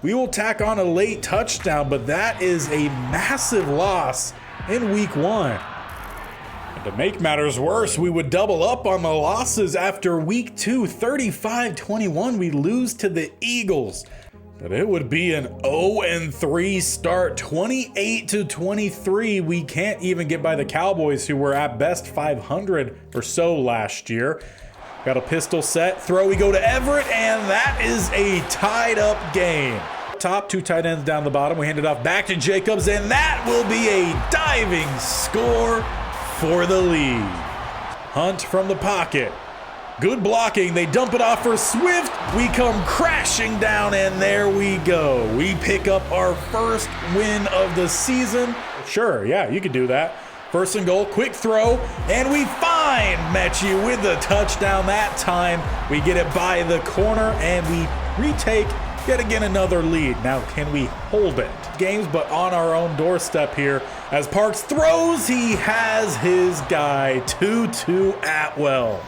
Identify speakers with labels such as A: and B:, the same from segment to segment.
A: we will tack on a late touchdown, but that is a massive loss in week 1. And to make matters worse, we would double up on the losses after week 2, 35-21. We lose to the Eagles. But it would be an 0-3 start, 28-23. We can't even get by the Cowboys, who were at best 500 or so last year. Got a pistol set, throw, we go to Everett, and that is a tied up game. Top, 2 tight ends down the bottom. We hand it off back to Jacobs, and that will be a diving score for the lead. Hunt from the pocket. Good blocking. They dump it off for Swift. We come crashing down, and there we go. We pick up our first win of the season. Sure, yeah, you could do that. First and goal, quick throw, and we find Mechie with the touchdown that time. We get it by the corner, and we retake yet again another lead. Now, can we hold it? Games, but on our own doorstep here. As Parks throws, he has his guy, Tutu Atwell.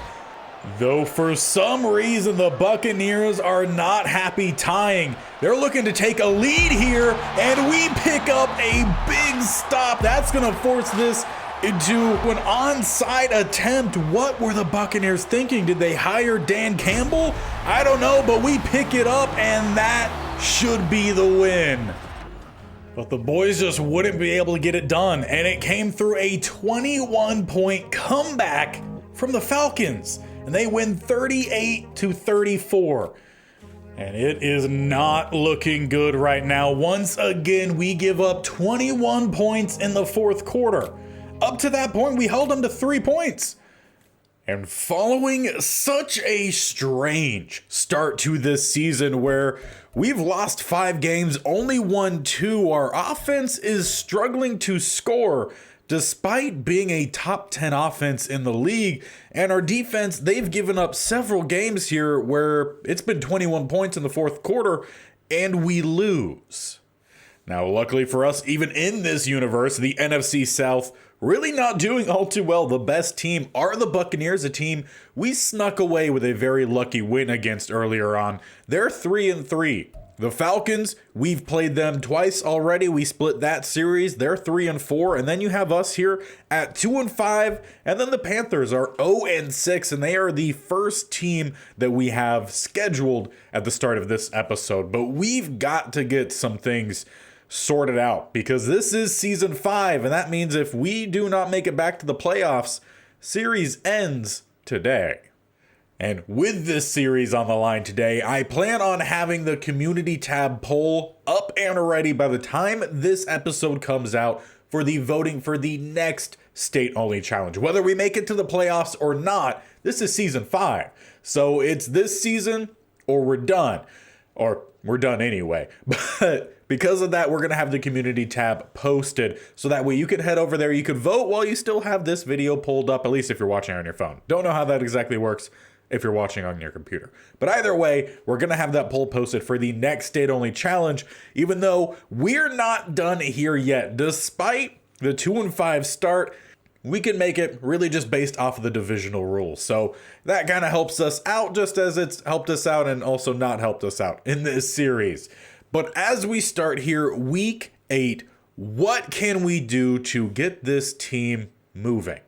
A: Though for some reason the Buccaneers are not happy tying. They're looking to take a lead here, and we pick up a big stop. That's going to force this into an onside attempt. What were the Buccaneers thinking? Did they hire Dan Campbell? I don't know, but we pick it up, and that should be the win. But the boys just wouldn't be able to get it done, and it came through a 21-point comeback from the Falcons. And they win 38-34. And it is not looking good right now. Once again, we give up 21 points in the fourth quarter. Up to that point, we held them to 3 points. And following such a strange start to this season where we've lost 5 games, only won 2, our offense is struggling to score despite being a top 10 offense in the league. And our defense, they've given up several games here where it's been 21 points in the fourth quarter and we lose. Now, luckily for us, even in this universe, the NFC South really not doing all too well. The best team are the Buccaneers, a team we snuck away with a very lucky win against earlier on. They're 3-3. The Falcons, we've played them twice already. We split that series. They're 3-4. And then you have us here at 2-5. And then the Panthers are 0-6. And they are the first team that we have scheduled at the start of this episode. But we've got to get some things sorted out because this is season 5. And that means if we do not make it back to the playoffs, series ends today. And with this series on the line today, I plan on having the community tab poll up and ready by the time this episode comes out for the voting for the next state-only challenge. Whether we make it to the playoffs or not, this is season 5. So it's this season or we're done. Or we're done anyway. But because of that, we're going to have the community tab posted. So that way you can head over there. You can vote while you still have this video pulled up, at least if you're watching on your phone. Don't know how that exactly works if you're watching on your computer. But either way, we're going to have that poll posted for the next state-only challenge, even though we're not done here yet. Despite the 2-5 start, we can make it really just based off of the divisional rules. So that kind of helps us out, just as it's helped us out and also not helped us out in this series. But as we start here, week 8, what can we do to get this team moving?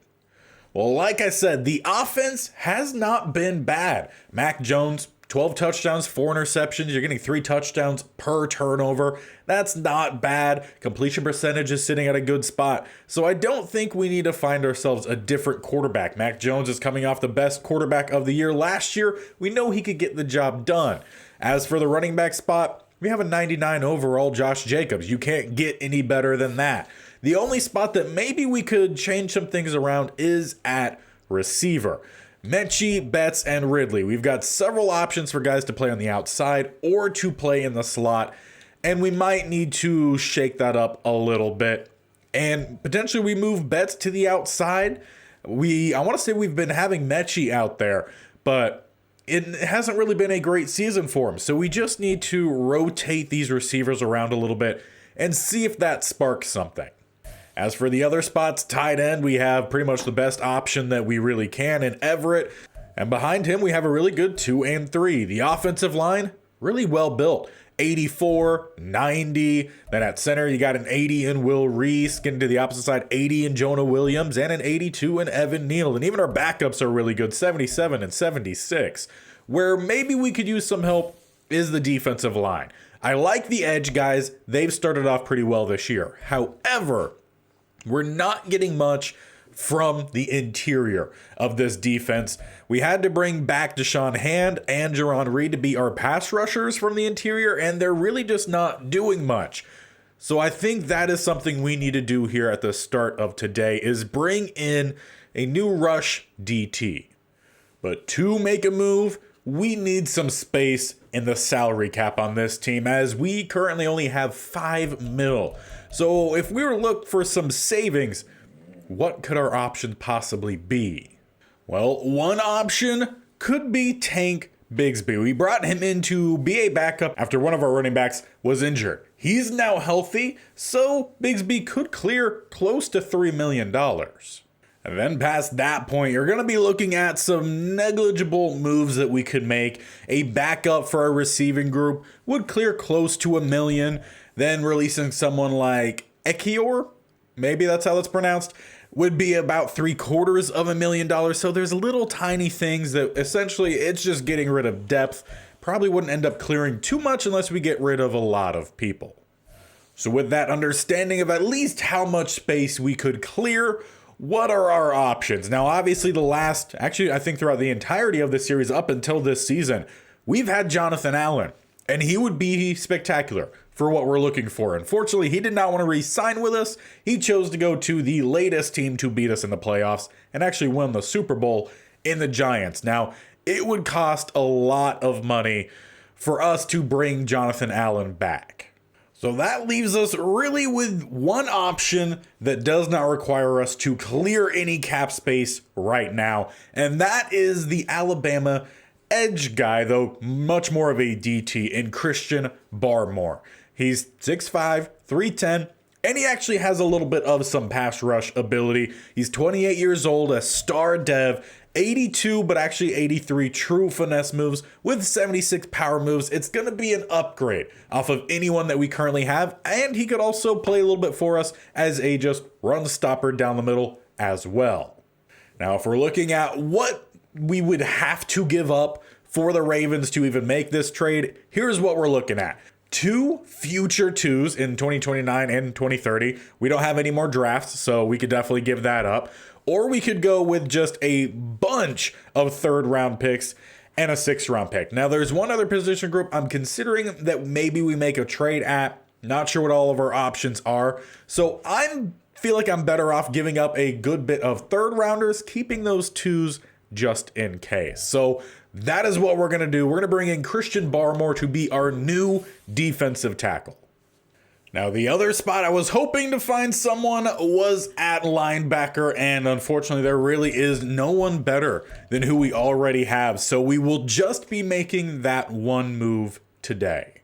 A: Well, like I said, the offense has not been bad. Mac Jones, 12 touchdowns, 4 interceptions. You're getting 3 touchdowns per turnover. That's not bad. Completion percentage is sitting at a good spot. So I don't think we need to find ourselves a different quarterback. Mac Jones is coming off the best quarterback of the year last year. We know he could get the job done. As for the running back spot, we have a 99 overall Josh Jacobs. You can't get any better than that. The only spot that maybe we could change some things around is at receiver. Mechie, Betts, and Ridley. We've got several options for guys to play on the outside or to play in the slot, and we might need to shake that up a little bit. And potentially we move Betts to the outside. I want to say we've been having Mechie out there, but it hasn't really been a great season for him. So we just need to rotate these receivers around a little bit and see if that sparks something. As for the other spots, tight end, we have pretty much the best option that we really can in Everett. And behind him, we have a really good 2 and 3. The offensive line, really well built. 84, 90. Then at center, you got an 80 in Will Reese. Getting to the opposite side, 80 in Jonah Williams, and an 82 in Evan Neal. And even our backups are really good, 77 and 76. Where maybe we could use some help is the defensive line. I like the edge guys. They've started off pretty well this year. However, we're not getting much from the interior of this defense. We had to bring back Deshaun Hand and Jerron Reed to be our pass rushers from the interior, and they're really just not doing much. So I think that is something we need to do here at the start of today, is bring in a new rush DT. But to make a move, we need some space in the salary cap on this team, as we currently only have $5 million. So if we were to look for some savings, what could our option possibly be? Well, one option could be Tank Bigsby. We brought him in to be a backup after one of our running backs was injured. He's now healthy, so Bigsby could clear close to $3 million. And then past that point, you're going to be looking at some negligible moves that we could make. A backup for our receiving group would clear close to $1 million. Then releasing someone like Ekior, maybe that's how it's pronounced, would be about $750,000. So there's little tiny things that essentially it's just getting rid of depth. Probably wouldn't end up clearing too much unless we get rid of a lot of people. So with that understanding of at least how much space we could clear, what are our options? Now, obviously I think throughout the entirety of the series up until this season, we've had Jonathan Allen, and he would be spectacular for what we're looking for. Unfortunately, he did not want to re-sign with us. He chose to go to the latest team to beat us in the playoffs and actually win the Super Bowl in the Giants. Now, it would cost a lot of money for us to bring Jonathan Allen back. So that leaves us really with one option that does not require us to clear any cap space right now, and that is the Alabama edge guy, though much more of a DT, in Christian Barmore. He's 6'5", 310, and he actually has a little bit of some pass rush ability. He's 28 years old, a star dev, 82, but actually 83 true finesse moves with 76 power moves. It's going to be an upgrade off of anyone that we currently have, and he could also play a little bit for us as a just run stopper down the middle as well. Now, if we're looking at what we would have to give up for the Ravens to even make this trade, here's what we're looking at. 2 future 2s in 2029 and 2030. We don't have any more drafts, so we could definitely give that up. Or we could go with just a bunch of 3rd round picks and a 6th round pick. Now, there's one other position group I'm considering that maybe we make a trade at. Not sure what all of our options are. So I feel like I'm better off giving up a good bit of 3rd rounders, keeping those 2s just in case. So that is what we're going to do. We're going to bring in Christian Barmore to be our new defensive tackle. Now, the other spot I was hoping to find someone was at linebacker, and unfortunately there really is no one better than who we already have. So we will just be making that one move today.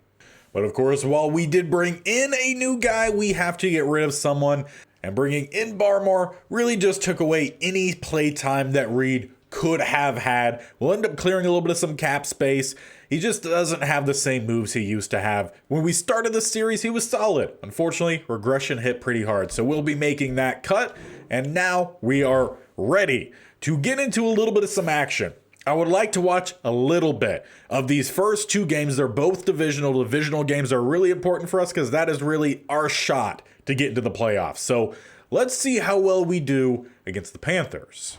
A: But of course, while we did bring in a new guy, we have to get rid of someone. And bringing in Barmore really just took away any play time that Reed could have had. We'll end up clearing a little bit of some cap space. He just doesn't have the same moves he used to have. When we started the series, he was solid. Unfortunately, regression hit pretty hard. So we'll be making that cut. And now we are ready to get into a little bit of some action. I would like to watch a little bit of these first 2 games. They're both divisional. Divisional games are really important for us because that is really our shot to get into the playoffs. So let's see how well we do against the Panthers.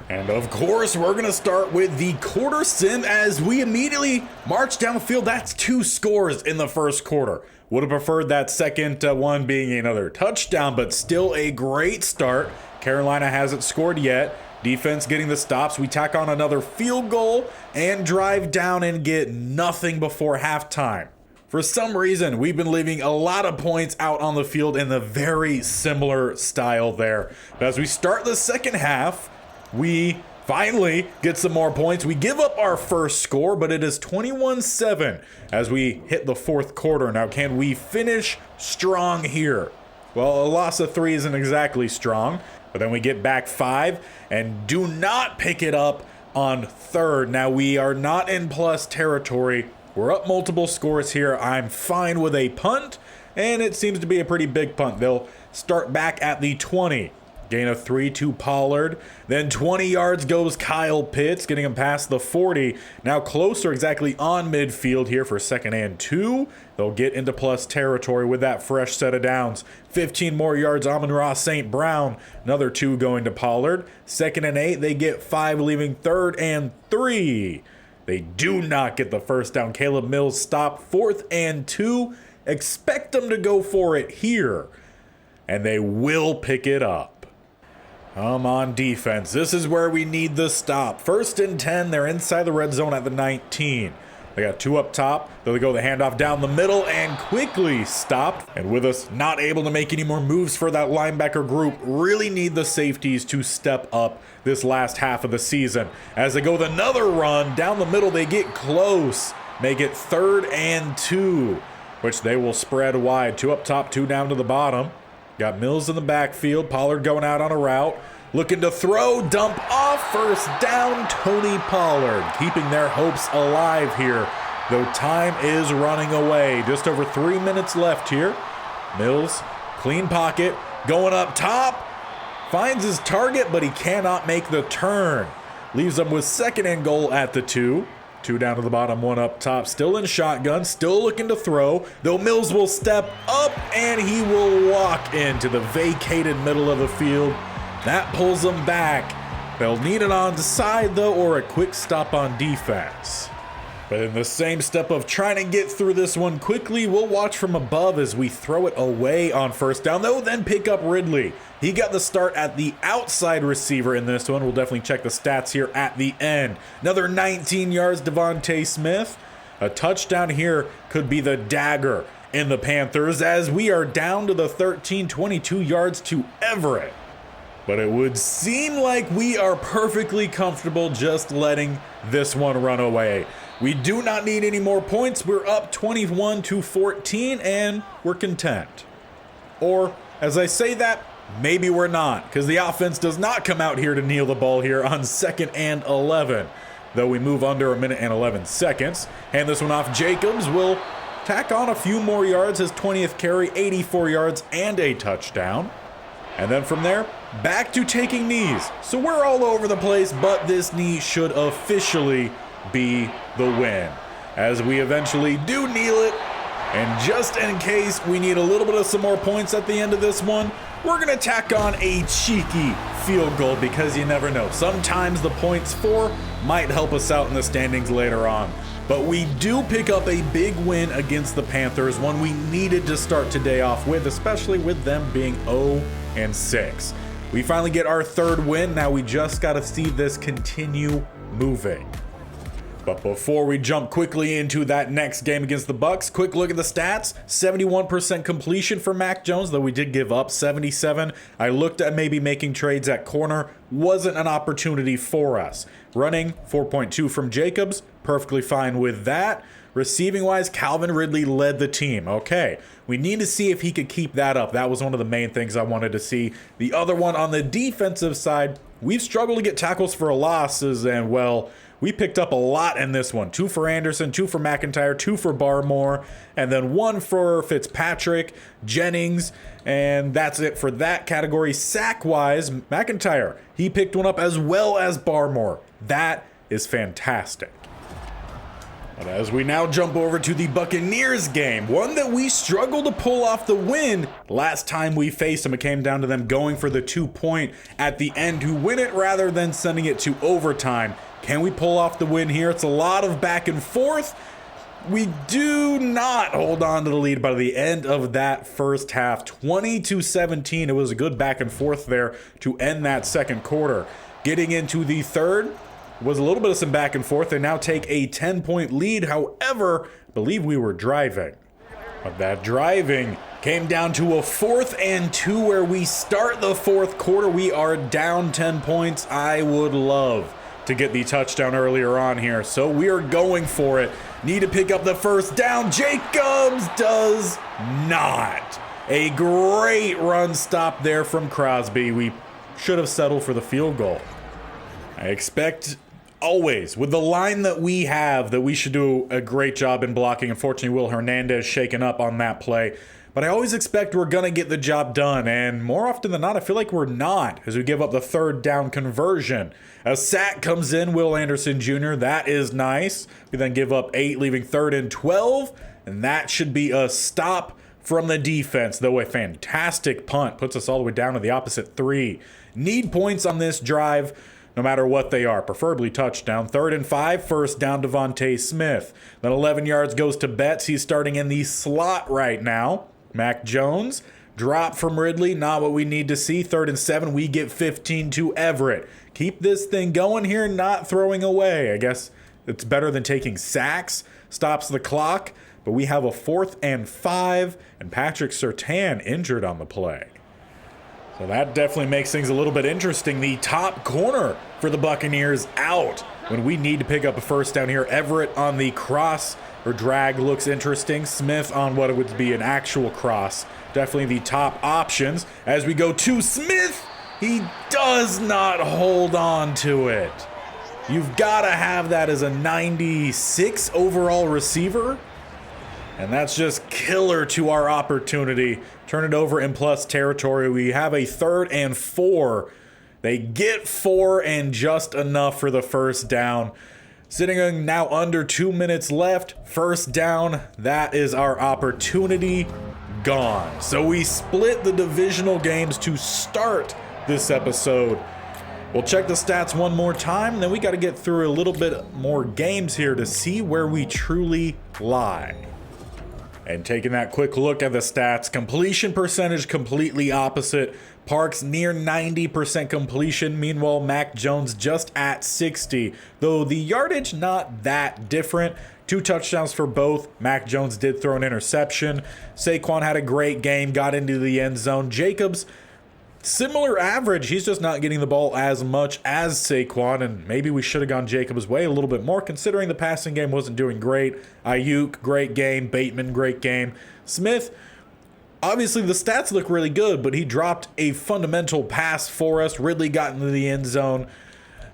A: And of course, we're going to start with the quarter sim as we immediately march down the field. That's 2 scores in the first quarter. Would have preferred that second one being another touchdown, but still a great start. Carolina hasn't scored yet. Defense getting the stops. We tack on another field goal and drive down and get nothing before halftime. For some reason, we've been leaving a lot of points out on the field in the very similar style there. But as we start the second half, we finally get some more points. We give up our first score, but it is 21-7 as we hit the fourth quarter. Now, can we finish strong here? Well, a loss of 3 isn't exactly strong, but then we get back 5 and do not pick it up on third. Now, we are not in plus territory, We're up multiple scores here. I'm fine with a punt, and it seems to be a pretty big punt. They'll start back at the 20. Gain of 3 to Pollard. Then 20 yards goes Kyle Pitts, getting him past the 40. Now closer, exactly on midfield here for 2nd and 2. They'll get into plus territory with that fresh set of downs. 15 more yards, Amon-Ra St. Brown. Another 2 going to Pollard. 2nd and 8, they get 5, leaving 3rd and 3. They do not get the first down. Caleb Mills stopped. 4th and 2. Expect them to go for it here. And they will pick it up. Come on, defense. This is where we need the stop. 1st and 10. They're inside the red zone at the 19. They got 2 up top. They'll go the handoff down the middle and quickly stopped. And with us not able to make any more moves for that linebacker group, really need the safeties to step up this last half of the season. As they go with another run down the middle, they get close. Make it 3rd and 2, which they will spread wide. 2 up top, 2 down to the bottom. Got Mills in the backfield. Pollard going out on a route. Looking to throw. Dump off. 1st down. Tony Pollard keeping their hopes alive here, though time is running away. Just over 3 minutes left here. Mills, clean pocket. Going up top. Finds his target, but he cannot make the turn. Leaves them with 2nd and goal at the 2. 2 down to the bottom, 1 up top. Still in shotgun, still looking to throw. Though Mills will step up and he will walk into the vacated middle of the field. That pulls them back. They'll need it on the side though, or a quick stop on defense. But in the same step of trying to get through this one quickly, we'll watch from above as we throw it away on 1st down. They'll then pick up Ridley. He got the start at the outside receiver in this one. We'll definitely check the stats here at the end. Another 19 yards, Devontae Smith. A touchdown here could be the dagger in the Panthers as we are down to the 13, 22 yards to Everett. But it would seem like we are perfectly comfortable just letting this one run away. We do not need any more points. We're up 21-14 and we're content. Or, as I say that, maybe we're not, because the offense does not come out here to kneel the ball here on 2nd and 11. Though we move under 1 minute and 11 seconds. Hand this one off. Jacobs will tack on a few more yards. His 20th carry, 84 yards and a touchdown. And then from there, back to taking knees. So we're all over the place, but this knee should officially be the win, as we eventually do kneel it. And just in case we need a little bit of some more points at the end of this one, we're gonna tack on a cheeky field goal, because you never know. Sometimes the points for might help us out in the standings later on. But we do pick up a big win against the Panthers, one we needed to start today off with, especially with them being 0-6. We finally get our 3rd win. Now we just gotta see this continue moving. But before we jump quickly into that next game against the Bucs, quick look at the stats. 71% completion for Mac Jones, though we did give up 77. I looked at maybe making trades at corner. Wasn't an opportunity for us. Running, 4.2 from Jacobs. Perfectly fine with that. Receiving wise, Calvin Ridley led the team. Okay, we need to see if he could keep that up. That was one of the main things I wanted to see. The other one on the defensive side, we've struggled to get tackles for losses, and well, we picked up a lot in this one. 2 for Anderson, 2 for McIntyre, 2 for Barmore, and then 1 for Fitzpatrick, Jennings, and that's it for that category. Sack-wise, McIntyre, he picked one up as well as Barmore. That is fantastic. But as we now jump over to the Buccaneers game, one that we struggled to pull off the win last time we faced them. It came down to them going for the 2-point at the end to win it rather than sending it to overtime. Can we pull off the win here? It's a lot of back and forth. We do not hold on to the lead by the end of that first half. 20-17. It was a good back and forth there to end that second quarter. Getting into the third was a little bit of some back and forth. They now take a 10-point lead. However, I believe we were driving. But that driving came down to a 4th and 2 where we start the fourth quarter. We are down 10 points. I would love to get the touchdown earlier on here, so we are going for it. Need to pick up the first down. Jacobs does not. A great run stop there from Crosby. We should have settled for the field goal. I expect always, with the line that we have, that we should do a great job in blocking. Unfortunately, Will Hernandez shaken up on that play. But I always expect we're going to get the job done, and more often than not, I feel like we're not, as we give up the third down conversion. A sack comes in, Will Anderson Jr., that is nice. We then give up 8, leaving 3rd and 12, and that should be a stop from the defense, though a fantastic punt puts us all the way down to the opposite 3. Need points on this drive, no matter what they are, preferably touchdown. 3rd and 5, first down Devontae Smith. Then 11 yards goes to Betts. He's starting in the slot right now. Mac Jones, drop from Ridley, not what we need to see. 3rd and 7, we get 15 to Everett. Keep this thing going here, not throwing away. I guess it's better than taking sacks. Stops the clock, but we have a 4th and 5, and Patrick Surtain injured on the play. So that definitely makes things a little bit interesting. The top corner for the Buccaneers out when we need to pick up a first down here. Everett on the cross or drag looks interesting. Smith on what would be an actual cross. Definitely the top options. As we go to Smith, he does not hold on to it. You've got to have that as a 96 overall receiver. And that's just killer to our opportunity. Turn it over in plus territory. We have a 3rd and 4. They get 4 and just enough for the first down. Sitting now under 2 minutes left. First down. That is our opportunity gone. So we split the divisional games to start this episode. We'll check the stats one more time, and then we got to get through a little bit more games here to see where we truly lie. And taking that quick look at the stats, completion percentage completely opposite. Parks near 90% completion. Meanwhile, Mac Jones just at 60. Though the yardage not that different. 2 touchdowns for both. Mac Jones did throw an interception. Saquon had a great game, got into the end zone. Jacobs, similar average. He's just not getting the ball as much as Saquon, and maybe we should have gone Jacobs' way a little bit more considering the passing game wasn't doing great. Ayuk, great game. Bateman, great game. Smith, obviously the stats look really good, but he dropped a fundamental pass for us. Ridley got into the end zone.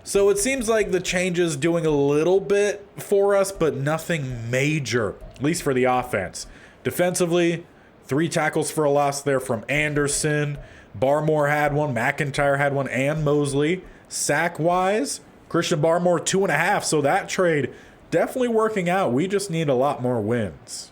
A: So it seems like the changes doing a little bit for us, but nothing major, at least for the offense. Defensively, 3 tackles for a loss there from Anderson. Barmore had one, McIntyre had one, and Mosley. Sack-wise, Christian Barmore 2.5, so that trade definitely working out. We just need a lot more wins.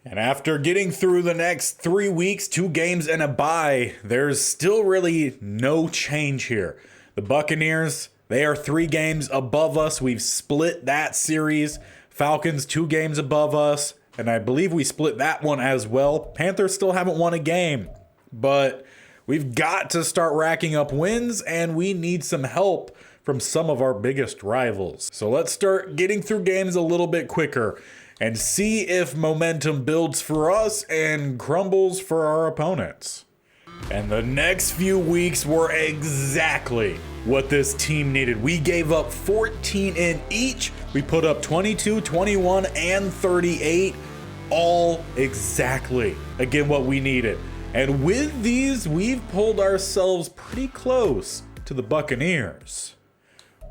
A: And after getting through the next 3 weeks, 2 games and a bye, there's still really no change here. The Buccaneers, they are 3 games above us. We've split that series. Falcons 2 games above us, and I believe we split that one as well. Panthers still haven't won a game, but we've got to start racking up wins, and we need some help from some of our biggest rivals. So let's start getting through games a little bit quicker and see if momentum builds for us and crumbles for our opponents. And the next few weeks were exactly what this team needed. We gave up 14 in each. We put up 22, 21, and 38. All exactly, again, what we needed. And with these, we've pulled ourselves pretty close to the Buccaneers.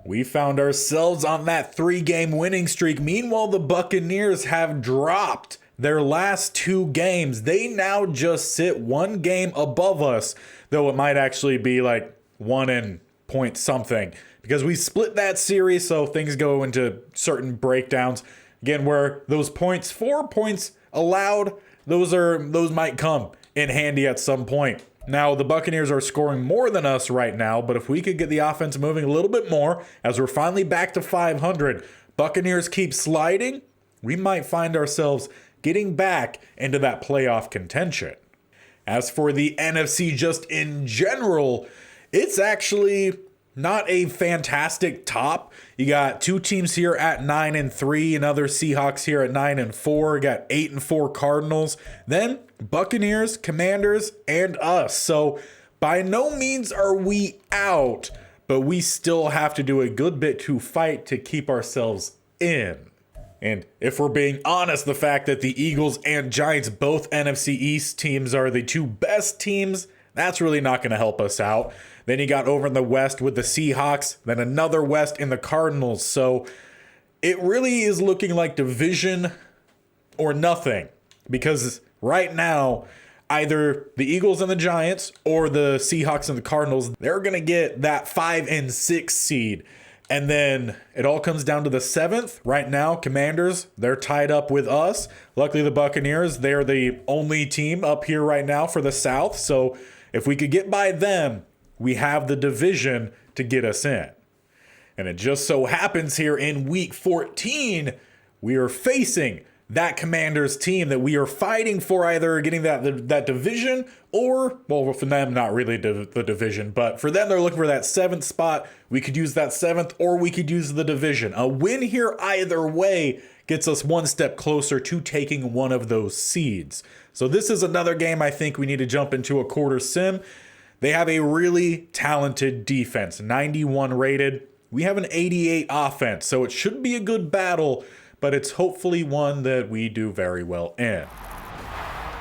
A: We found ourselves on that 3-game winning streak. Meanwhile, the Buccaneers have dropped their last 2 games. They now just sit 1 game above us, though it might actually be like 1 and point something, because we split that series, so things go into certain breakdowns. Again, where those points, 4 points allowed, those might come in handy at some point. Now, the Buccaneers are scoring more than us right now, but if we could get the offense moving a little bit more, as we're finally back to 500, Buccaneers keep sliding, we might find ourselves getting back into that playoff contention. As for the NFC just in general, it's actually not a fantastic top. You got 2 teams here at 9-3, another Seahawks here at 9-4. You got 8-4 Cardinals. Then Buccaneers, Commanders, and us. So by no means are we out, but we still have to do a good bit to fight to keep ourselves in. And if we're being honest, the fact that the Eagles and Giants, both NFC East teams, are the 2 best teams, That's really not going to help us out. Then you got over in the West with the Seahawks, then another West in the Cardinals. So it really is looking like division or nothing, because right now, either the Eagles and the Giants or the Seahawks and the Cardinals, they're going to get that 5 and 6 seed. And then it all comes down to the 7th. Right now, Commanders, they're tied up with us. Luckily, the Buccaneers, they're the only team up here right now for the South. So if we could get by them, we have the division to get us in. And it just so happens here in week 14, we are facing that Commanders team that we are fighting for, either getting that division or, well, for them, not really the division, but for them, they're looking for that 7th spot. We could use that 7th, or we could use the division. A win here either way gets us one step closer to taking one of those seeds. So this is another game I think we need to jump into a quarter sim. They have a really talented defense, 91 rated. We have an 88 offense, so it should be a good battle, but it's hopefully one that we do very well in.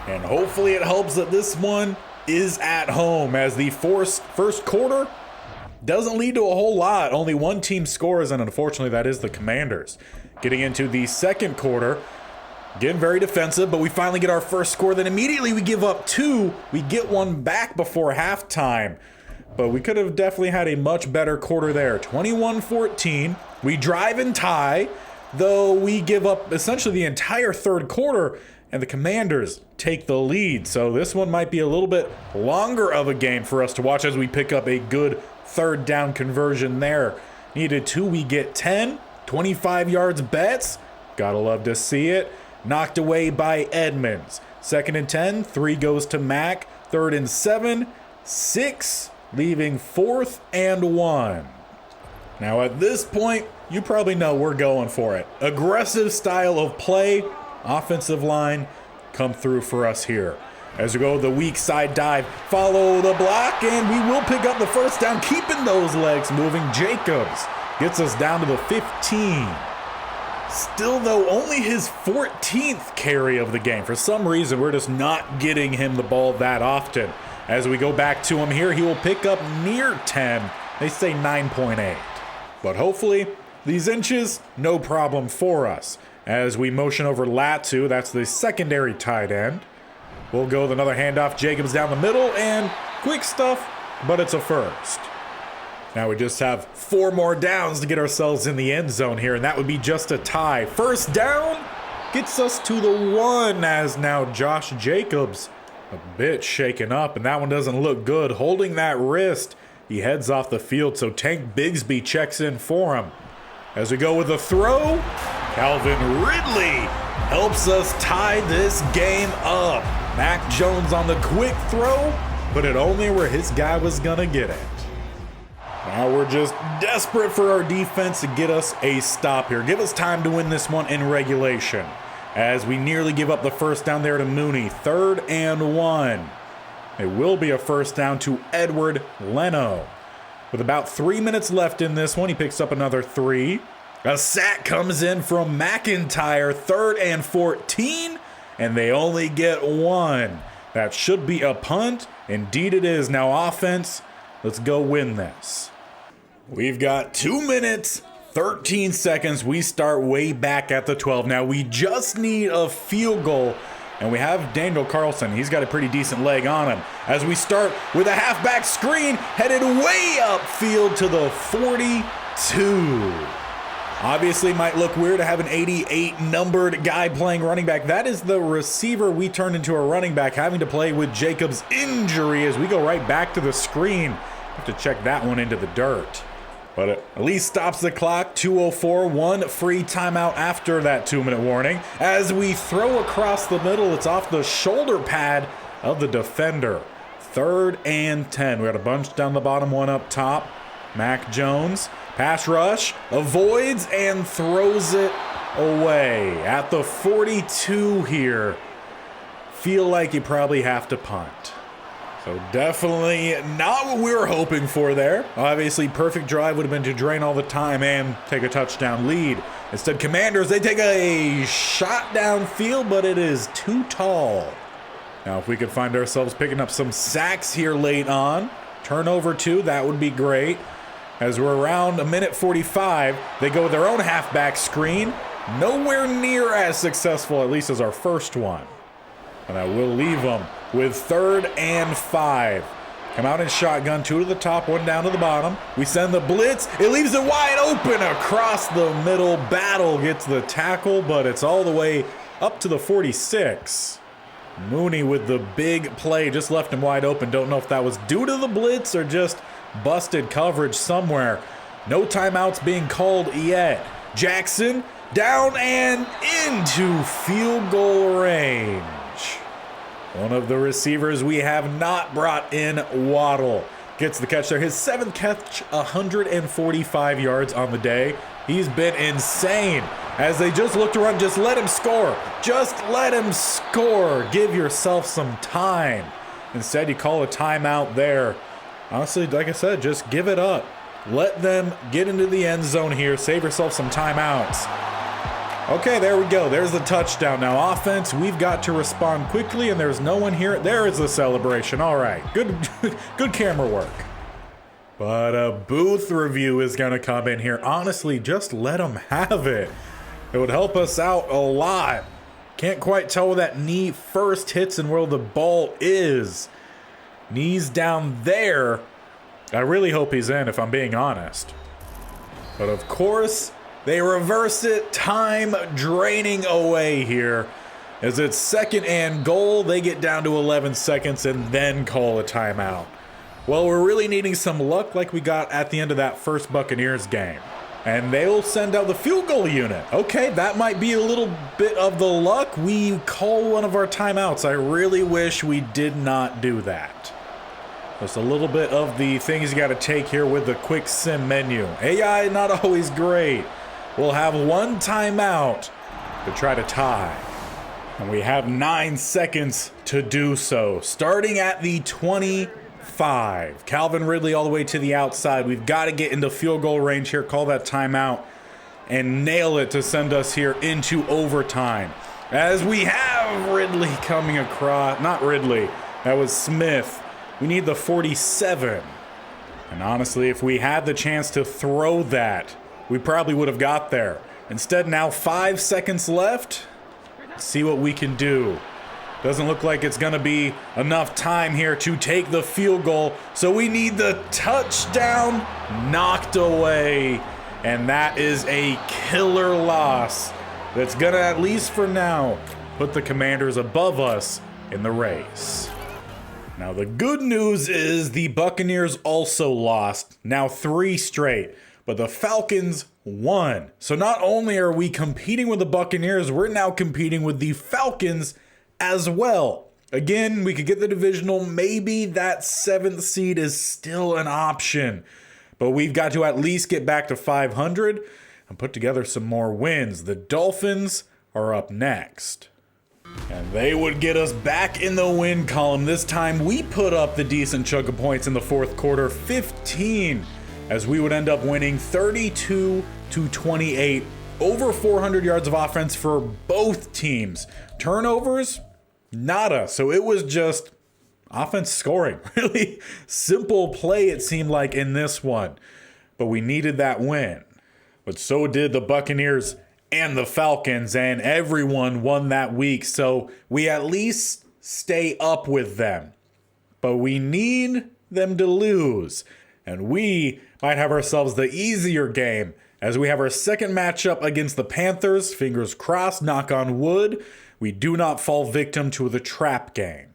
A: And hopefully it helps that this one is at home, as the first quarter doesn't lead to a whole lot. Only one team scores, and unfortunately that is the Commanders. Getting into the second quarter, getting very defensive, but we finally get our first score. Then immediately we give up 2. We get one back before halftime, but we could have definitely had a much better quarter there. 21-14. We drive and tie, though we give up essentially the entire third quarter, and the Commanders take the lead. So this one might be a little bit longer of a game for us to watch, as we pick up a good third down conversion there. Needed 2, we get 10. 25 yards bets. Gotta love to see it. Knocked away by Edmonds. 2nd and 10, 3 goes to Mack. 3rd and 7, 6, leaving 4th and 1. Now at this point, you probably know we're going for it. Aggressive style of play, offensive line, come through for us here. As we go the weak side dive, follow the block, and we will pick up the first down, keeping those legs moving. Jacobs gets us down to the 15. Still, though, only his 14th carry of the game. For some reason, we're just not getting him the ball that often. As we go back to him here, he will pick up near 10. They say 9.8. But hopefully, these inches, no problem for us. As we motion over Latu, that's the secondary tight end. We'll go with another handoff. Jacobs down the middle, and quick stuff, but it's a first. Now we just have 4 more downs to get ourselves in the end zone here, and that would be just a tie. First down gets us to the 1, as now Josh Jacobs a bit shaken up, and that one doesn't look good. Holding that wrist, he heads off the field, so Tank Bigsby checks in for him. As we go with the throw, Calvin Ridley helps us tie this game up. Mac Jones on the quick throw, but it only where his guy was gonna get it. Now we're just desperate for our defense to get us a stop here. Give us time to win this one in regulation, as we nearly give up the first down there to Mooney. 3rd and 1. It will be a first down to Edward Leno. With about 3 minutes left in this one, he picks up another 3. A sack comes in from McIntyre. 3rd and 14, and they only get 1. That should be a punt. Indeed it is. Now offense, let's go win this. We've got 2 minutes, 13 seconds. We start way back at the 12. Now we just need a field goal, and we have Daniel Carlson. He's got a pretty decent leg on him. As we start with a halfback screen, headed way upfield to the 42. Obviously might look weird to have an 88 numbered guy playing running back. That is the receiver we turned into a running back, having to play with Jacobs' injury. As we go right back to the screen, have to check that one into the dirt. But it at least stops the clock. 2:04, 1 free timeout after that 2-minute warning. As we throw across the middle, it's off the shoulder pad of the defender. 3rd and 10. We got a bunch down the bottom, 1 up top. Mac Jones, pass rush, avoids and throws it away. At the 42 here, feel like you probably have to punt. So definitely not what we were hoping for there. Obviously, perfect drive would have been to drain all the time and take a touchdown lead. Instead, Commanders, they take a shot downfield, but it is too tall. Now, if we could find ourselves picking up some sacks here late on, turnover 2, that would be great. As we're around a minute 45, they go with their own halfback screen. Nowhere near as successful, at least as our first one. And that will leave them with 3rd and 5. Come out in shotgun, 2 to the top, 1 down to the bottom. We send the blitz. It leaves it wide open across the middle. Battle gets the tackle, but it's all the way up to the 46. Mooney with the big play, just left him wide open. Don't know if that was due to the blitz or just busted coverage somewhere. No timeouts being called yet. Jackson down and into field goal range. One of the receivers we have not brought in, Waddle, gets the catch there. His 7th catch, 145 yards on the day. He's been insane. As they just look to run, just let him score. Just let him score. Give yourself some time. Instead, you call a timeout there. Honestly, like I said, just give it up. Let them get into the end zone here. Save yourself some timeouts. Okay, there we go. There's the touchdown. Now, offense, we've got to respond quickly, and there's no one here. There is the celebration. All right, good camera work. But a booth review is going to come in here. Honestly, just let them have it. It would help us out a lot. Can't quite tell where that knee first hits and where the ball is. Knees down there. I really hope he's in, if I'm being honest. But of course, they reverse it. Time draining away here. As it's 2nd and goal, they get down to 11 seconds and then call a timeout. Well, we're really needing some luck like we got at the end of that first Buccaneers game. And they'll send out the field goal unit. Okay, that might be a little bit of the luck. We call one of our timeouts. I really wish we did not do that. Just a little bit of the things you got to take here with the quick sim menu. AI not always great. We'll have 1 timeout to try to tie. And we have 9 seconds to do so. Starting at the 25. Calvin Ridley all the way to the outside. We've got to get into field goal range here. Call that timeout and nail it to send us here into overtime. As we have Ridley coming across. Not Ridley. That was Smith. We need the 47. And honestly, if we had the chance to throw that, we probably would have got there. Instead, now 5 seconds left. Let's see what we can do. Doesn't look like it's going to be enough time here to take the field goal. So we need the touchdown knocked away. And that is a killer loss that's going to, at least for now, put the Commanders above us in the race. Now, the good news is the Buccaneers also lost, now 3 straight, but the Falcons won. So not only are we competing with the Buccaneers, we're now competing with the Falcons as well. Again, we could get the divisional. Maybe that 7th seed is still an option, but we've got to at least get back to 500 and put together some more wins. The Dolphins are up next. And they would get us back in the win column. This time we put up the decent chunk of points in the 4th quarter, 15, as we would end up winning 32-28. Over 400 yards of offense for both teams. Turnovers, nada. So it was just offense scoring. Really simple play, it seemed like, in this one. But we needed that win. But so did the Buccaneers and the Falcons, and everyone won that week, so we at least stay up with them. But we need them to lose, and we might have ourselves the easier game as we have our second matchup against the Panthers. Fingers crossed, knock on wood, we do not fall victim to the trap game.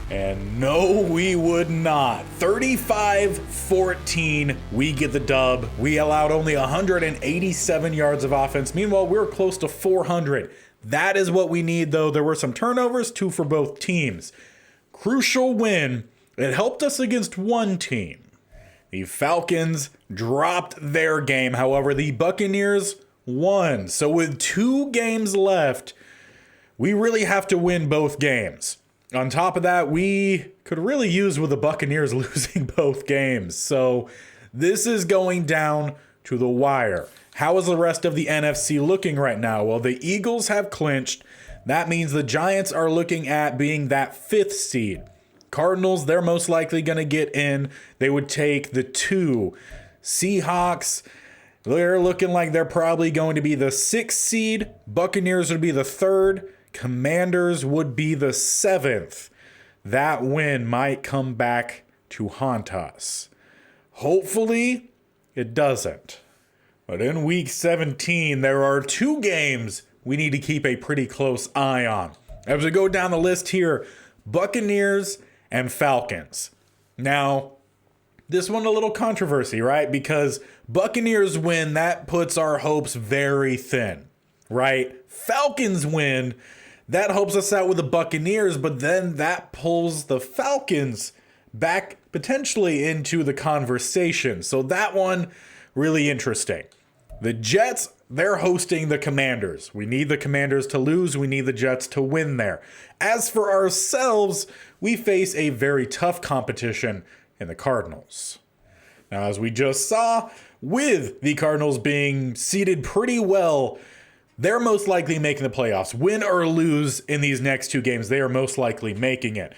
A: And no, we would not. 35-14, we get the dub. We allowed only 187 yards of offense. Meanwhile, we're close to 400. That is what we need, though. There were some turnovers, 2 for both teams. Crucial win. It helped us against one team. The Falcons dropped their game. However, the Buccaneers won. So with 2 games left, we really have to win both games. On top of that, we could really use with the Buccaneers losing both games. So this is going down to the wire. How is the rest of the NFC looking right now? Well, the Eagles have clinched. That means the Giants are looking at being that 5th seed. Cardinals, they're most likely going to get in. They would take the 2. Seahawks, they're looking like they're probably going to be the 6th seed. Buccaneers would be the 3rd. Commanders would be the 7th. That win might come back to haunt us. Hopefully, it doesn't. But in week 17, there are 2 games we need to keep a pretty close eye on. As we go down the list here, Buccaneers and Falcons. Now, this one a little controversy, right? Because Buccaneers win, that puts our hopes very thin, right? Falcons win, that helps us out with the Buccaneers, but then that pulls the Falcons back potentially into the conversation. So that one, really interesting. The Jets, they're hosting the Commanders. We need the Commanders to lose. We need the Jets to win there. As for ourselves, we face a very tough competition in the Cardinals. Now, as we just saw, with the Cardinals being seeded pretty well, they're most likely making the playoffs. Win or lose in these next 2 games, they are most likely making it.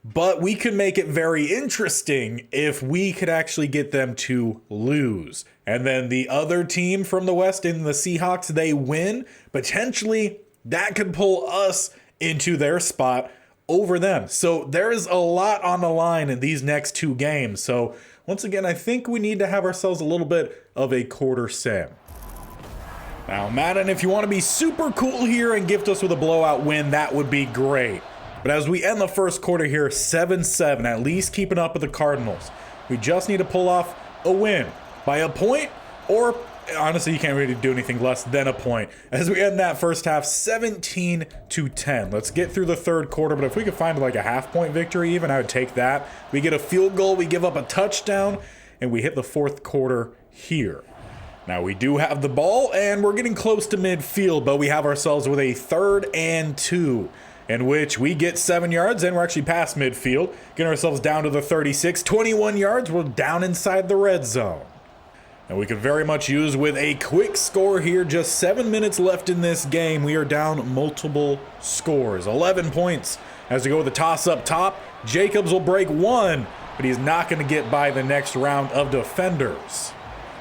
A: But we could make it very interesting if we could actually get them to lose. And then the other team from the West in the Seahawks, they win. Potentially, that could pull us into their spot over them. So there is a lot on the line in these next 2 games. So once again, I think we need to have ourselves a little bit of a quarter sim. Now, Madden, if you want to be super cool here and gift us with a blowout win, that would be great. But as we end the first quarter here, 7-7, at least keeping up with the Cardinals. We just need to pull off a win by a point, or honestly, you can't really do anything less than a point. As we end that first half, 17-10. Let's get through the third quarter, but if we could find like a half-point victory even, I would take that. We get a field goal, we give up a touchdown, and we hit the fourth quarter here. Now, we do have the ball, and we're getting close to midfield, but we have ourselves with a 3rd and 2. In which we get 7 yards, and we're actually past midfield, getting ourselves down to the 36, 21 yards, we're down inside the red zone. And we could very much use with a quick score here, just 7 minutes left in this game, we are down multiple scores, 11 points. As we go with the toss up top, Jacobs will break 1, but he's not going to get by the next round of defenders.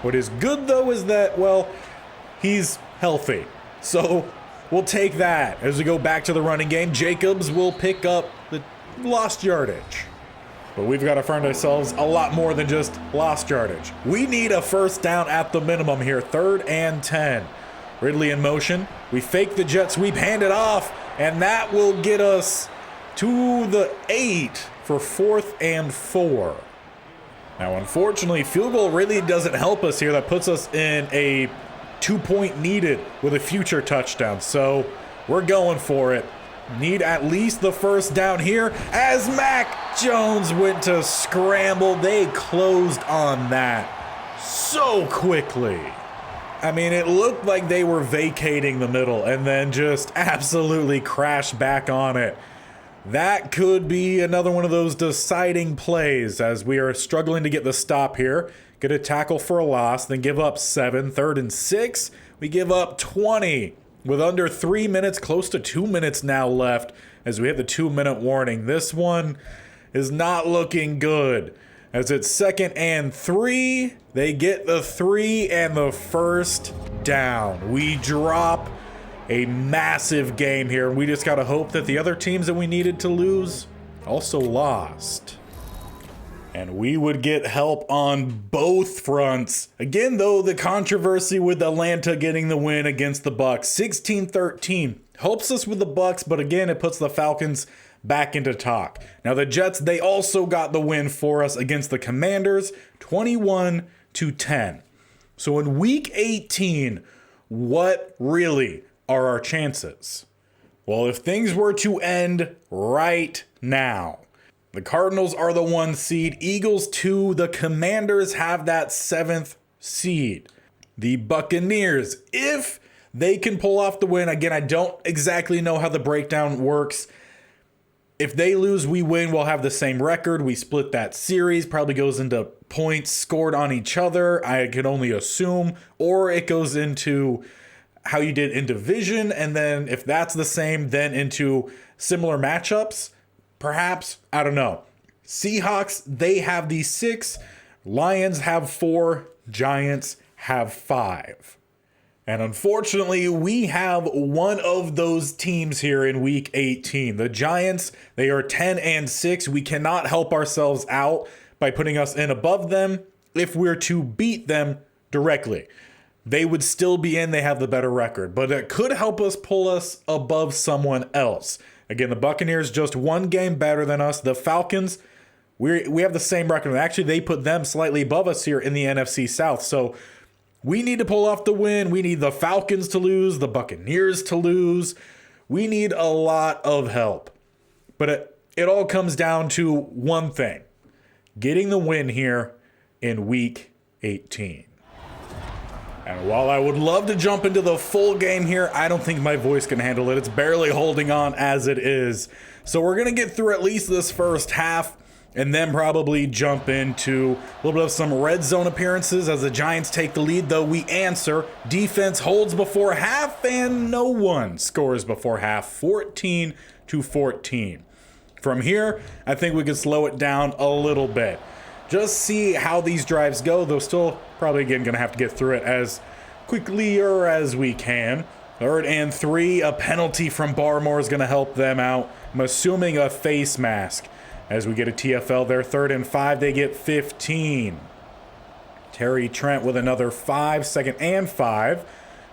A: What is good though is that, well, he's healthy, so we'll take that. As we go back to the running game, Jacobs will pick up the lost yardage. But we've got to find ourselves a lot more than just lost yardage. We need a first down at the minimum here, 3rd and 10. Ridley in motion. We fake the jet sweep, hand it off, and that will get us to the 8 for 4th and 4. Now, unfortunately, field goal really doesn't help us here. That puts us in a 2-point needed with a future touchdown. So we're going for it. Need at least the first down here as Mac Jones went to scramble. They closed on that so quickly. I mean, it looked like they were vacating the middle and then just absolutely crashed back on it. That could be another one of those deciding plays as we are struggling to get the stop here. Get a tackle for a loss, then give up 7, 3rd and 6. We give up 20 with under 3 minutes, close to 2 minutes now left as we hit the 2-minute warning. This one is not looking good as it's 2nd and 3. They get the 3 and the first down. We drop a massive game here. We just got to hope that the other teams that we needed to lose also lost. And we would get help on both fronts. Again, though, the controversy with Atlanta getting the win against the Bucs, 16-13, helps us with the Bucs, but again, it puts the Falcons back into talk. Now, the Jets, they also got the win for us against the Commanders, 21-10. So in Week 18, what really are our chances? Well, if things were to end right now, the Cardinals are the 1 seed, Eagles 2, the Commanders have that 7th seed. The Buccaneers, if they can pull off the win, again, I don't exactly know how the breakdown works. If they lose, we win, we'll have the same record. We split that series, probably goes into points scored on each other, I could only assume, or it goes into how you did in division, and then if that's the same, then into similar matchups, perhaps, I don't know. Seahawks, they have these 6, Lions have 4, Giants have 5. And unfortunately, we have one of those teams here in week 18. The Giants, they are 10-6. We cannot help ourselves out by putting us in above them if we're to beat them directly. They would still be in, they have the better record, but it could help us pull us above someone else. Again, the Buccaneers just one game better than us. The Falcons, we have the same record. Actually, they put them slightly above us here in the NFC South. So we need to pull off the win. We need the Falcons to lose, the Buccaneers to lose. We need a lot of help. But it all comes down to one thing: getting the win here in week 18. And while I would love to jump into the full game here, I don't think my voice can handle it. It's barely holding on as it is. So we're going to get through at least this first half and then probably jump into a little bit of some red zone appearances as the Giants take the lead, though we answer. Defense holds before half and no one scores before half, 14-14. From here, I think we could slow it down a little bit. Just see how these drives go, though still probably again going to have to get through it as quickly or as we can. 3rd and 3, a penalty from Barmore is going to help them out. I'm assuming a face mask as we get a TFL there. 3rd and 5, they get 15. Terry Trent with another 5, 2nd and 5.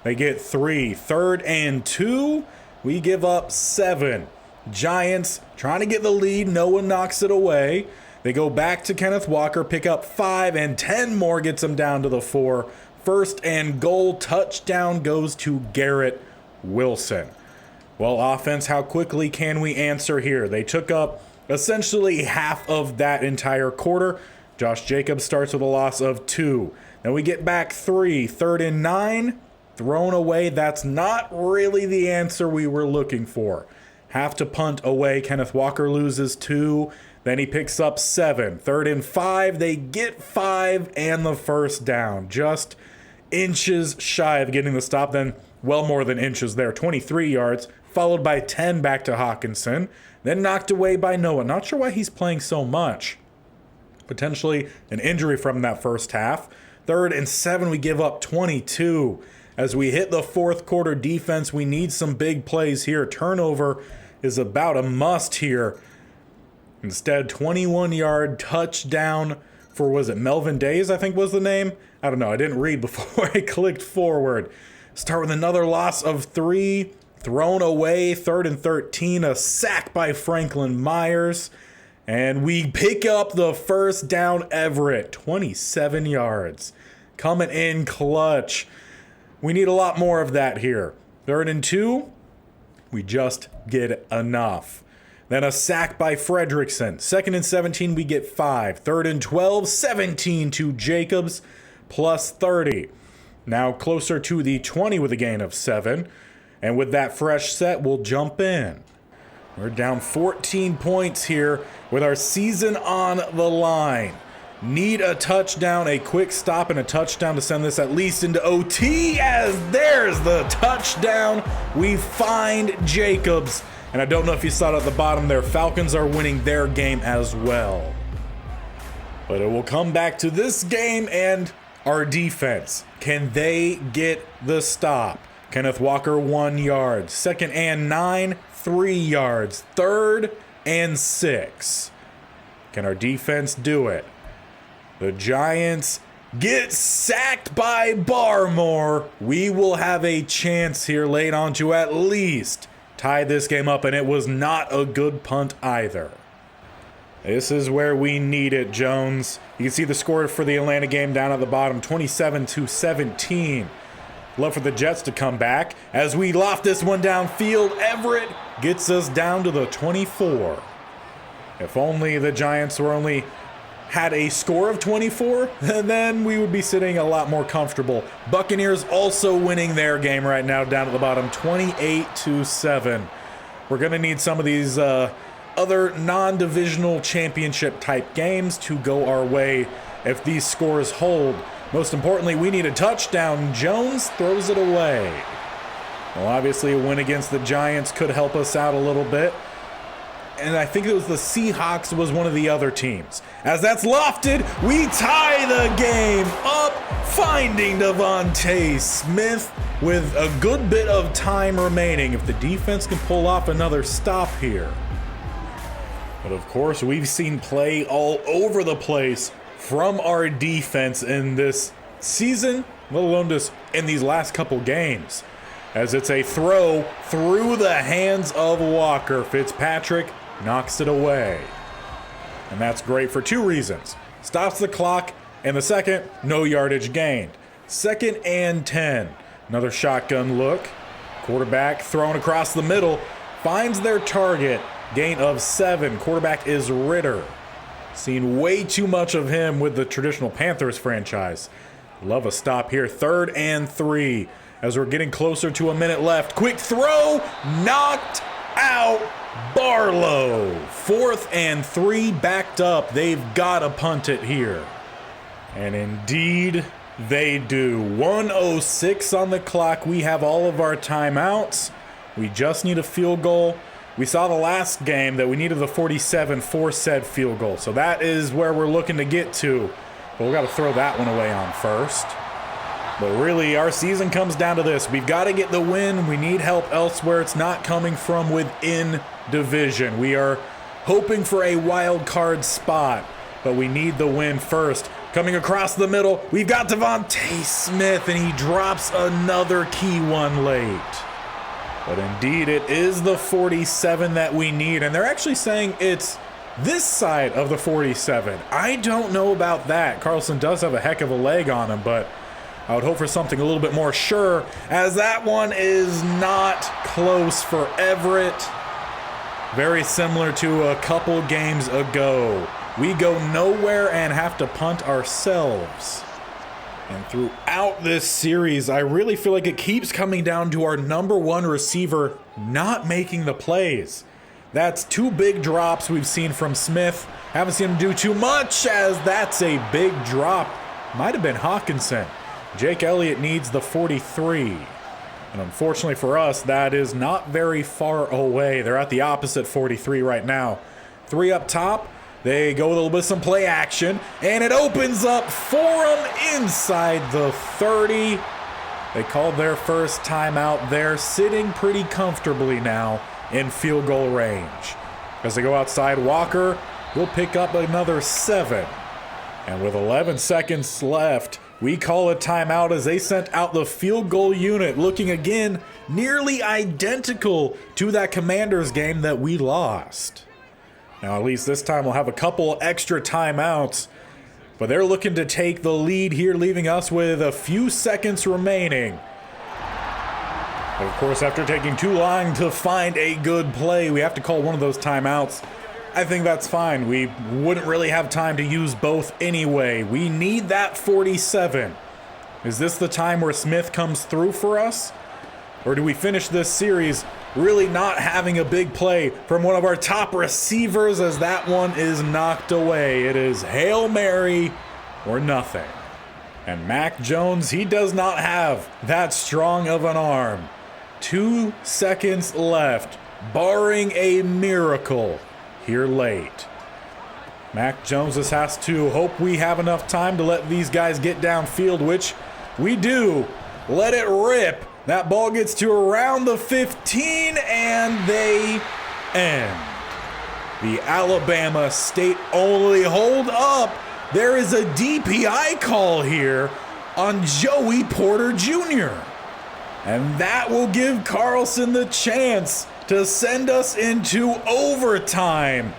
A: They get 3. 3rd and 2, we give up 7. Giants trying to get the lead, no one knocks it away. They go back to Kenneth Walker, pick up 5, and 10 more gets them down to the 4. 1st and goal, touchdown goes to Garrett Wilson. Well, offense, how quickly can we answer here? They took up essentially half of that entire quarter. Josh Jacobs starts with a loss of 2. Then we get back 3. 3rd and 9, thrown away. That's not really the answer we were looking for. Have to punt away. Kenneth Walker loses 2. Then he picks up 7. 3rd and 5, they get 5 and the first down. Just inches shy of getting the stop. Then well more than inches there. 23 yards, followed by 10 back to Hawkinson. Then knocked away by Noah. Not sure why he's playing so much. Potentially an injury from that first half. 3rd and 7, we give up 22. As we hit the 4th quarter defense, we need some big plays here. Turnover is about a must here. Instead, 21-yard touchdown for, was it Melvin Days, I think was the name? I don't know. I didn't read before I clicked forward. Start with another loss of 3. Thrown away. 3rd and 13. A sack by Franklin Myers. And we pick up the first down. Everett, 27 yards. Coming in clutch. We need a lot more of that here. 3rd and 2. We just get enough. Then a sack by Fredrickson. 2nd and 17, we get 5. 3rd and 12, 17 to Jacobs, plus 30. Now closer to the 20 with a gain of 7. And with that fresh set, we'll jump in. We're down 14 points here with our season on the line. Need a touchdown, a quick stop, and a touchdown to send this at least into OT, as there's the touchdown. We find Jacobs. And I don't know if you saw it at the bottom there, Falcons are winning their game as well. But it will come back to this game and our defense. Can they get the stop? Kenneth Walker, 1 yard. 2nd and 9, 3 yards. 3rd and 6. Can our defense do it? The Giants get sacked by Barmore. We will have a chance here late on to at least tie this game up, and it was not a good punt either. This is where we need it, Jones. You can see the score for the Atlanta game down at the bottom, 27-17. Love for the Jets to come back. As we loft this one downfield, Everett gets us down to the 24. If only the Giants were only had a score of 24, then we would be sitting a lot more comfortable. Buccaneers also winning their game right now down at the bottom, 28-7. We're going to need some of these other non-divisional championship type games to go our way if these scores hold. Most importantly, we need a touchdown. Jones throws it away. Well, obviously a win against the Giants could help us out a little bit. And I think it was the Seahawks was one of the other teams. As that's lofted, we tie the game up, finding Devontae Smith with a good bit of time remaining if the defense can pull off another stop here. But of course, we've seen play all over the place from our defense in this season, let alone just in these last couple games. As it's a throw through the hands of Walker. Fitzpatrick knocks it away. And that's great for two reasons. Stops the clock, and the second, no yardage gained. 2nd and 10. Another shotgun look. Quarterback thrown across the middle. Finds their target. Gain of 7. Quarterback is Ritter. Seen way too much of him with the traditional Panthers franchise. Love a stop here. 3rd and 3. As we're getting closer to a minute left. Quick throw. Knocked out. Barlow. 4th and 3 backed up. They've got to punt it here. And indeed, they do. 1:06 on the clock. We have all of our timeouts. We just need a field goal. We saw the last game that we needed the 47 for said field goal. So that is where we're looking to get to. But we've got to throw that one away on first. But really, our season comes down to this. We've got to get the win. We need help elsewhere. It's not coming from within division. We are hoping for a wild card spot, but we need the win first. Coming across the middle, we've got Devontae Smith, and he drops another key one late. But indeed, it is the 47 that we need, and they're actually saying it's this side of the 47. I don't know about that. Carlson does have a heck of a leg on him, but I would hope for something a little bit more sure, as that one is not close for Everett. Very similar to a couple games ago. We go nowhere and have to punt ourselves. And throughout this series, I really feel like it keeps coming down to our number one receiver not making the plays. That's 2 big drops we've seen from Smith. Haven't seen him do too much, as that's a big drop. Might have been Hawkinson. Jake Elliott needs the 43. And unfortunately for us, that is not very far away. They're at the opposite 43 right now. 3 up top. They go with a little bit of some play action, and it opens up for them inside the 30. They called their first timeout. They're sitting pretty comfortably now in field goal range. As they go outside, Walker will pick up another 7. And with 11 seconds left, we call a timeout as they sent out the field goal unit, looking again nearly identical to that Commanders game that we lost. Now, at least this time we'll have a couple extra timeouts, but they're looking to take the lead here, leaving us with a few seconds remaining. But of course, after taking too long to find a good play, we have to call one of those timeouts. I think that's fine. We wouldn't really have time to use both anyway. We need that 47. Is this the time where Smith comes through for us? Or do we finish this series really not having a big play from one of our top receivers, as that one is knocked away? It is Hail Mary or nothing. And Mac Jones, he does not have that strong of an arm. 2 seconds left, barring a miracle here late. Mac Jones just has to hope we have enough time to let these guys get downfield, which we do. Let it rip. That ball gets to around the 15, and they end. The Alabama State only hold up. There is a DPI call here on Joey Porter Jr. And that will give Carlson the chance to send us into overtime.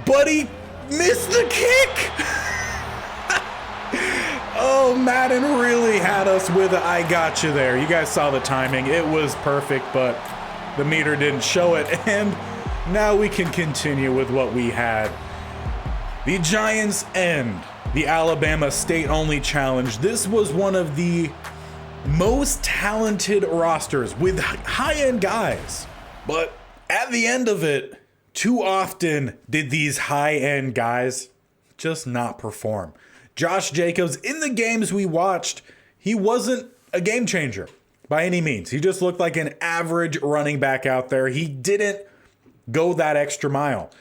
A: But he missed the kick. Oh, Madden really had us with a I got you there. You guys saw the timing. It was perfect, but the meter didn't show it. And now we can continue with what we had. The Giants end the Alabama State-only challenge. This was one of the most talented rosters with high-end guys. But at the end of it, too often did these high-end guys just not perform. Josh Jacobs, in the games we watched, he wasn't a game changer. by any means. He just looked like an average running back out there. He didn't go that extra mile.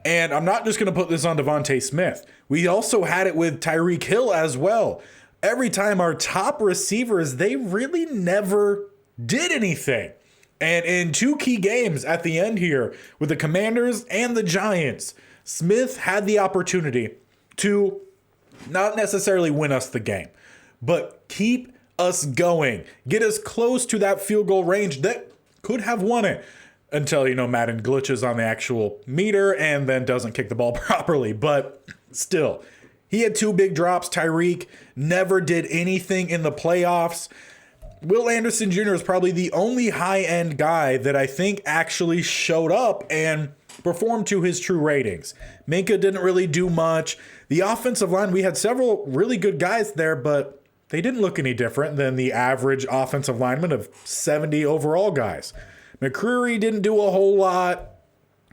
A: And I'm not just going to put this on Devontae Smith. We also had it with Tyreek Hill as well. Every time our top receivers, they really never did anything. And in two key games at the end here with the Commanders and the Giants, Smith had the opportunity to not necessarily win us the game, but keep us going, get us close to that field goal range that could have won it until, Madden glitches on the actual meter and then doesn't kick the ball properly. But still, he had two big drops. Tyreek never did anything in the playoffs. Will Anderson Jr. is probably the only high-end guy that I think actually showed up and performed to his true ratings. Minka didn't really do much. The offensive line, we had several really good guys there, but they didn't look any different than the average offensive lineman of 70 overall guys. McCreary didn't do a whole lot.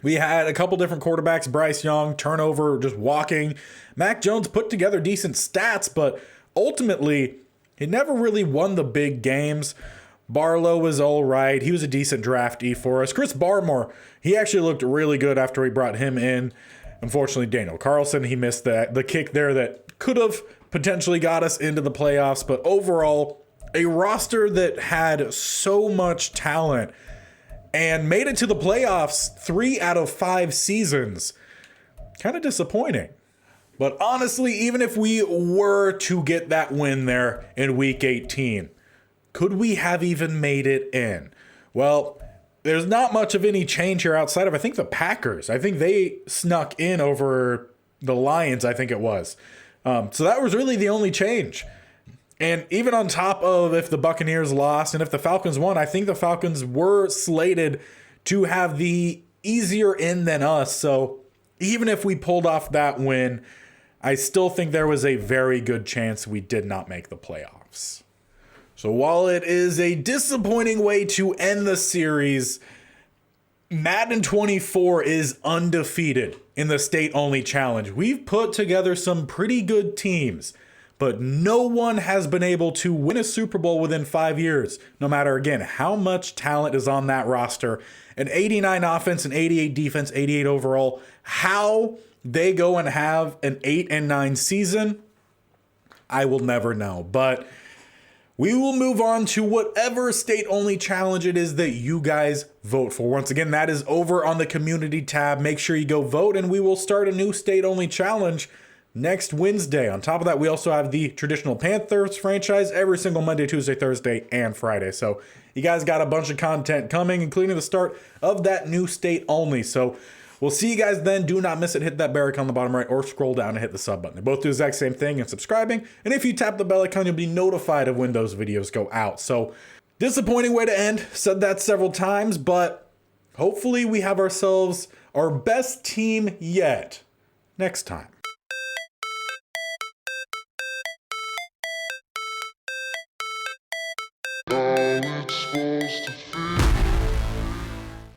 A: We had a couple different quarterbacks, Bryce Young, turnover, just walking. Mac Jones put together decent stats, but ultimately, he never really won the big games. Barlow was all right. He was a decent draftee for us. Chris Barmore, he actually looked really good after we brought him in. Unfortunately, Daniel Carlson, he missed the kick there that could have potentially got us into the playoffs. But overall, a roster that had so much talent and made it to the playoffs 3 out of 5 seasons. Kind of disappointing. But honestly, even if we were to get that win there in week 18, could we have even made it in? Well, there's not much of any change here outside of, I think, the Packers. I think they snuck in over the Lions, I think it was. So that was really the only change. And even on top of if the Buccaneers lost and if the Falcons won, I think the Falcons were slated to have the easier in than us. So even if we pulled off that win, I still think there was a very good chance we did not make the playoffs. So while it is a disappointing way to end the series, Madden 24 is undefeated in the state-only challenge. We've put together some pretty good teams, but no one has been able to win a Super Bowl within 5 years, no matter, again, how much talent is on that roster. An 89 offense, an 88 defense, 88 overall. How they go and have an 8-9 season, I will never know. But we will move on to whatever state-only challenge it is that you guys vote for. Once again, that is over on the community tab. Make sure you go vote, and we will start a new state-only challenge next Wednesday. On top of that, we also have the traditional Panthers franchise every single Monday, Tuesday, Thursday, and Friday. So you guys got a bunch of content coming, including the start of that new state-only. So we'll see you guys then. Do not miss it. Hit that bell icon on the bottom right or scroll down and hit the sub button. They both do the exact same thing and subscribing. And if you tap the bell icon, you'll be notified of when those videos go out. So disappointing way to end. Said that several times, but hopefully we have ourselves our best team yet next time.
B: How it's supposed to feel.